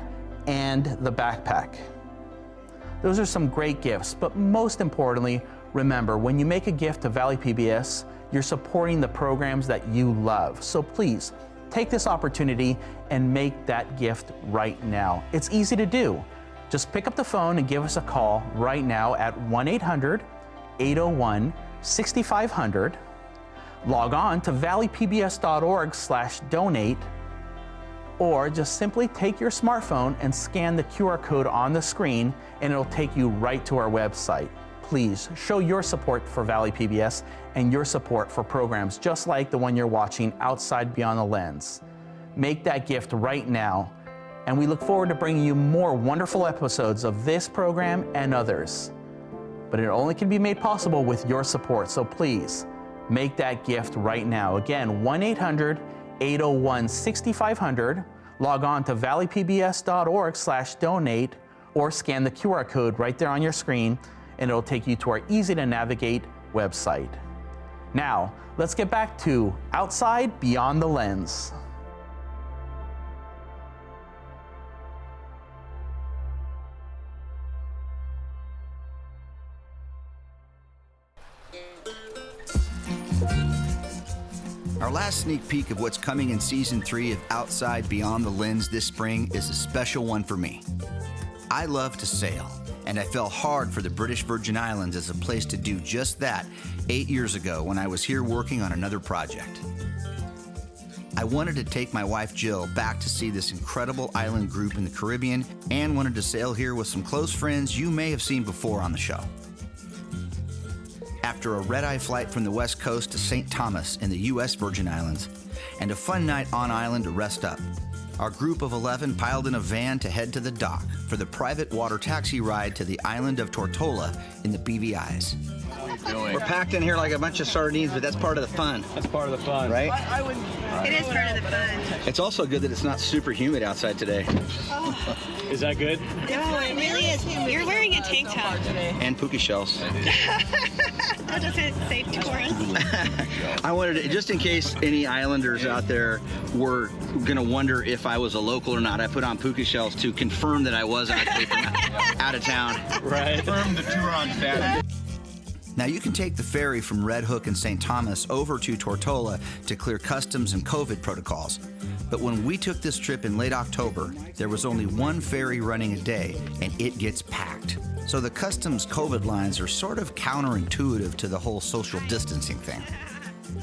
and the backpack. Those are some great gifts, but most importantly, remember, when you make a gift to Valley PBS, you're supporting the programs that you love. So please, take this opportunity and make that gift right now. It's easy to do. Just pick up the phone and give us a call right now at 1-800-801-6500. Log on to valleypbs.org/donate, or just simply take your smartphone and scan the QR code on the screen and it'll take you right to our website. Please show your support for Valley PBS and your support for programs just like the one you're watching, Outside Beyond the Lens. Make that gift right now, and we look forward to bringing you more wonderful episodes of this program and others. But it only can be made possible with your support, so please make that gift right now. Again, 1-800-801-6500. Log on to valleypbs.org/donate or scan the QR code right there on your screen and it'll take you to our easy to navigate website. Now, let's get back to Outside Beyond the Lens. Our last sneak peek of what's coming in Season 3 of Outside Beyond the Lens this spring is a special one for me. I love to sail, and I fell hard for the British Virgin Islands as a place to do just that 8 years ago when I was here working on another project. I wanted to take my wife Jill back to see this incredible island group in the Caribbean and wanted to sail here with some close friends you may have seen before on the show. After a red-eye flight from the West Coast to St. Thomas in the U.S. Virgin Islands and a fun night on island to rest up, our group of 11 piled in a van to head to the dock for the private water taxi ride to the island of Tortola in the BVI's. We're packed in here like a bunch of sardines, but that's part of the fun. That's part of the fun. Right? It is part of the fun. It's also good that it's not super humid outside today. Is that good? No, it really is. You're wearing a tank top. And puka shells. That doesn't say tourist. I wanted to, just in case any islanders out there were going to wonder if I was a local or not, I put on puka shells to confirm that I was actually from out of town. Right. Confirm the Turon status. Now you can take the ferry from Red Hook and St. Thomas over to Tortola to clear customs and COVID protocols. But when we took this trip in late October, there was only one ferry running a day, and it gets packed. So the customs COVID lines are sort of counterintuitive to the whole social distancing thing.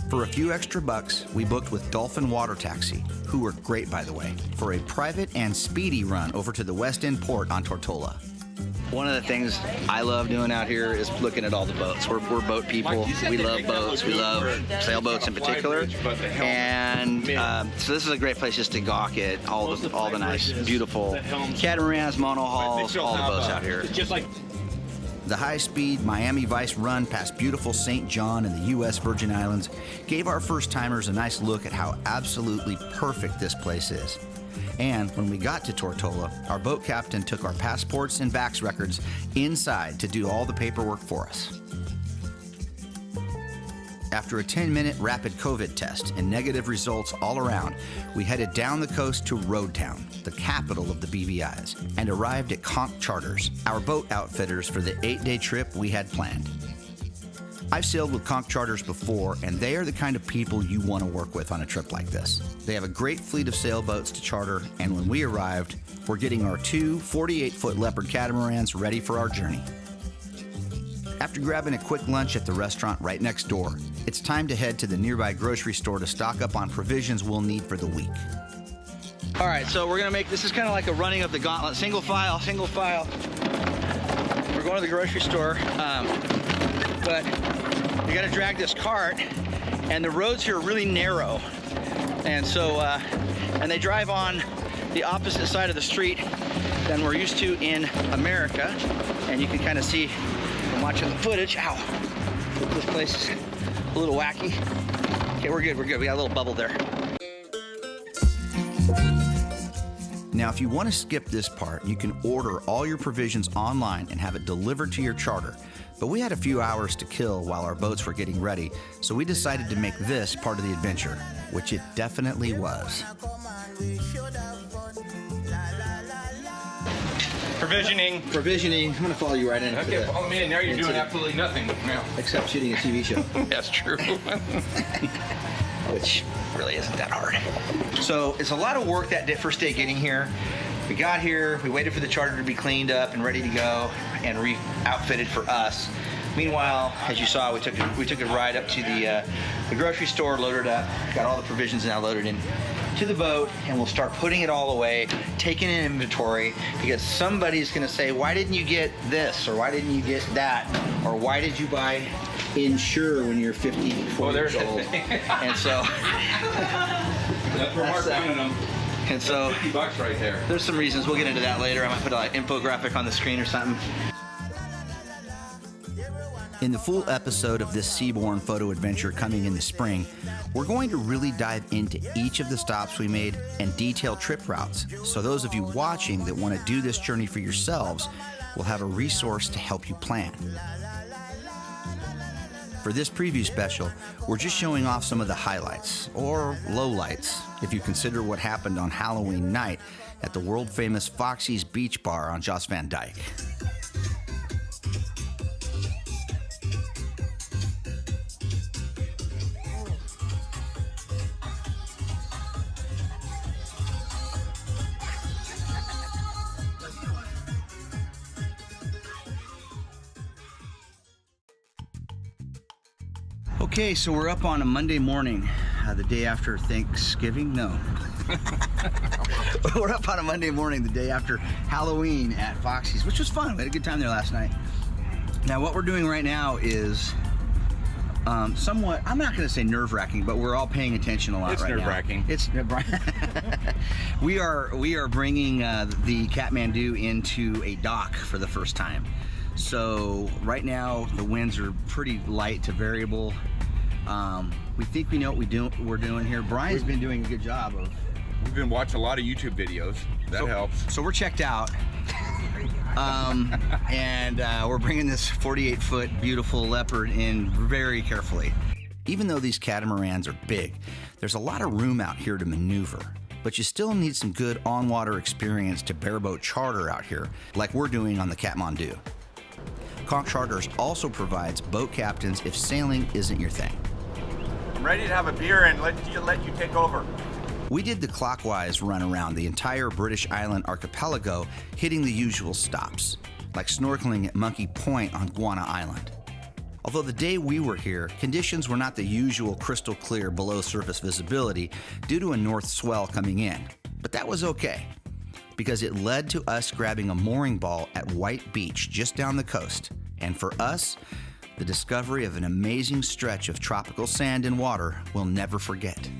For a few extra bucks, we booked with Dolphin Water Taxi, who were great by the way, for a private and speedy run over to the West End port on Tortola. One of the things I love doing out here is looking at all the boats. We're boat people. We love boats. We love sailboats in particular. And so this is a great place just to gawk at all the nice, beautiful catamarans, monohulls, all the boats out here. The high-speed Miami Vice run past beautiful St. John in the U.S. Virgin Islands gave our first-timers a nice look at how absolutely perfect this place is. And when we got to Tortola, our boat captain took our passports and VAX records inside to do all the paperwork for us. After a 10-minute rapid COVID test and negative results all around, we headed down the coast to Road Town, the capital of the BVI's, and arrived at Conch Charters, our boat outfitters for the 8-day trip we had planned. I've sailed with Conch Charters before, and they are the kind of people you want to work with on a trip like this. They have a great fleet of sailboats to charter, and when we arrived, we're getting our two 48-foot Leopard catamarans ready for our journey. After grabbing a quick lunch at the restaurant right next door, it's time to head to the nearby grocery store to stock up on provisions we'll need for the week. All right, so we're gonna make, this is kind of like a running of the gauntlet, single file. We're going to the grocery store, but you gotta drag this cart, and the roads here are really narrow. And so, and they drive on the opposite side of the street than we're used to in America. And you can kind of see from watching the footage, ow, this place is a little wacky. Okay, we're good, we got a little bubble there. Now, if you want to skip this part, you can order all your provisions online and have it delivered to your charter. But we had a few hours to kill while our boats were getting ready, so we decided to make this part of the adventure, which it definitely was. Provisioning. Provisioning. I'm gonna follow you right in. Okay, follow me in. Now you're doing absolutely nothing now. Except shooting a TV show. That's true. Which really isn't that hard. So it's a lot of work that first day getting here. We got here, we waited for the charter to be cleaned up and ready to go and re-outfitted for us. Meanwhile, as you saw, we took a ride up to the grocery store, loaded up, got all the provisions now loaded in to the boat, and we'll start putting it all away, taking an inventory, because somebody's gonna say, why didn't you get this, or why didn't you get that, or why did you buy Insure when you're 54 years old? And so that's where Mark's finding them. And so $50 right there. There's some reasons. We'll get into that later. I might put an infographic on the screen or something. In the full episode of this Seabourn photo adventure coming in the spring, we're going to really dive into each of the stops we made and detail trip routes. So those of you watching that want to do this journey for yourselves will have a resource to help you plan. For this preview special, we're just showing off some of the highlights, or lowlights, if you consider what happened on Halloween night at the world-famous Foxy's Beach Bar on Jost Van Dyke. Okay, so we're up on a Monday morning, the day after Thanksgiving. No. We're up on a Monday morning, the day after Halloween at Foxy's, which was fun. We had a good time there last night. Now, what we're doing right now is somewhat, I'm not going to say nerve-wracking, but we're all paying attention a lot right now. It's nerve-wracking. We are bringing the Kathmandu into a dock for the first time. So right now, the winds are pretty light to variable. We think we know what we're doing here. Brian's been doing a good job of. We've been watching a lot of YouTube videos. That helps. So we're checked out. And we're bringing this 48-foot beautiful leopard in very carefully. Even though these catamarans are big, there's a lot of room out here to maneuver. But you still need some good on-water experience to bareboat charter out here, like we're doing on the Kathmandu. Conch Charters also provides boat captains if sailing isn't your thing. I'm ready to have a beer and let you take over. We did the clockwise run around the entire British Island archipelago, hitting the usual stops, like snorkeling at Monkey Point on Guana Island. Although the day we were here, conditions were not the usual crystal clear below surface visibility due to a north swell coming in, but that was okay, because it led to us grabbing a mooring ball at White Beach just down the coast, and for us, the discovery of an amazing stretch of tropical sand and water we'll never forget.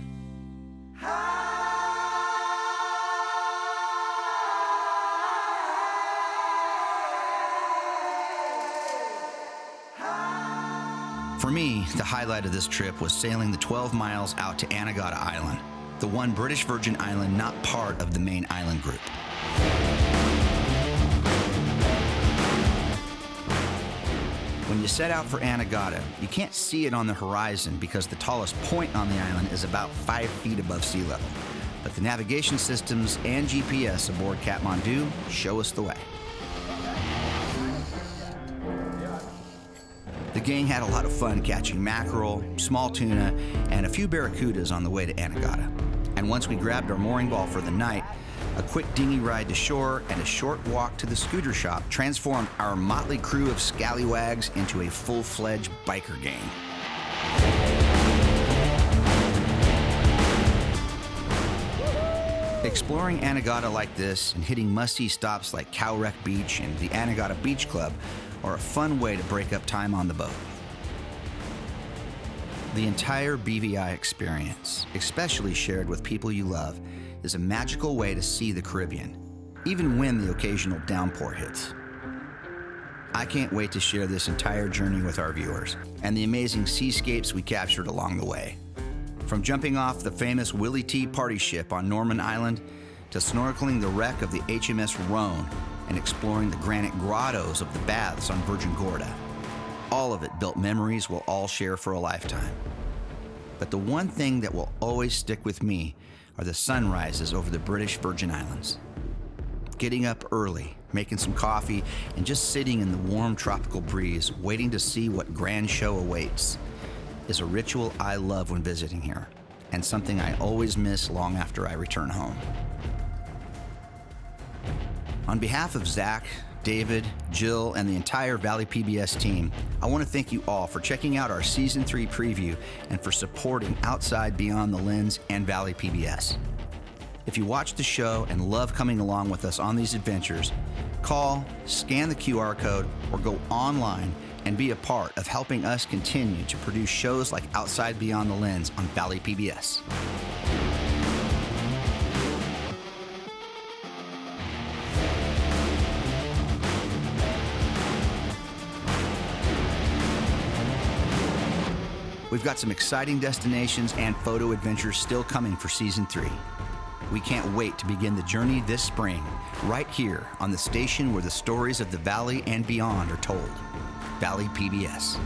For me, the highlight of this trip was sailing the 12 miles out to Anegada Island, the one British Virgin island not part of the main island group. When you set out for Anegada, you can't see it on the horizon because the tallest point on the island is about 5 feet above sea level. But the navigation systems and GPS aboard Kathmandu show us the way. The gang had a lot of fun catching mackerel, small tuna, and a few barracudas on the way to Anegada. And once we grabbed our mooring ball for the night, a quick dinghy ride to shore and a short walk to the scooter shop transformed our motley crew of scallywags into a full-fledged biker gang. Exploring Anegada like this and hitting must-see stops like Cowwreck Beach and the Anegada Beach Club are a fun way to break up time on the boat. The entire BVI experience, especially shared with people you love, is a magical way to see the Caribbean, even when the occasional downpour hits. I can't wait to share this entire journey with our viewers and the amazing seascapes we captured along the way. From jumping off the famous Willie T. party ship on Norman Island to snorkeling the wreck of the HMS Rhone and exploring the granite grottos of the baths on Virgin Gorda. All of it built memories we'll all share for a lifetime. But the one thing that will always stick with me are the sunrises over the British Virgin Islands. Getting up early, making some coffee, and just sitting in the warm tropical breeze, waiting to see what grand show awaits, is a ritual I love when visiting here, and something I always miss long after I return home. On behalf of Zach, David, Jill, and the entire Valley PBS team, I want to thank you all for checking out our Season 3 preview and for supporting Outside Beyond the Lens and Valley PBS. If you watch the show and love coming along with us on these adventures, call, scan the QR code, or go online and be a part of helping us continue to produce shows like Outside Beyond the Lens on Valley PBS. We've got some exciting destinations and photo adventures still coming for Season 3. We can't wait to begin the journey this spring, right here on the station where the stories of the Valley and beyond are told, Valley PBS.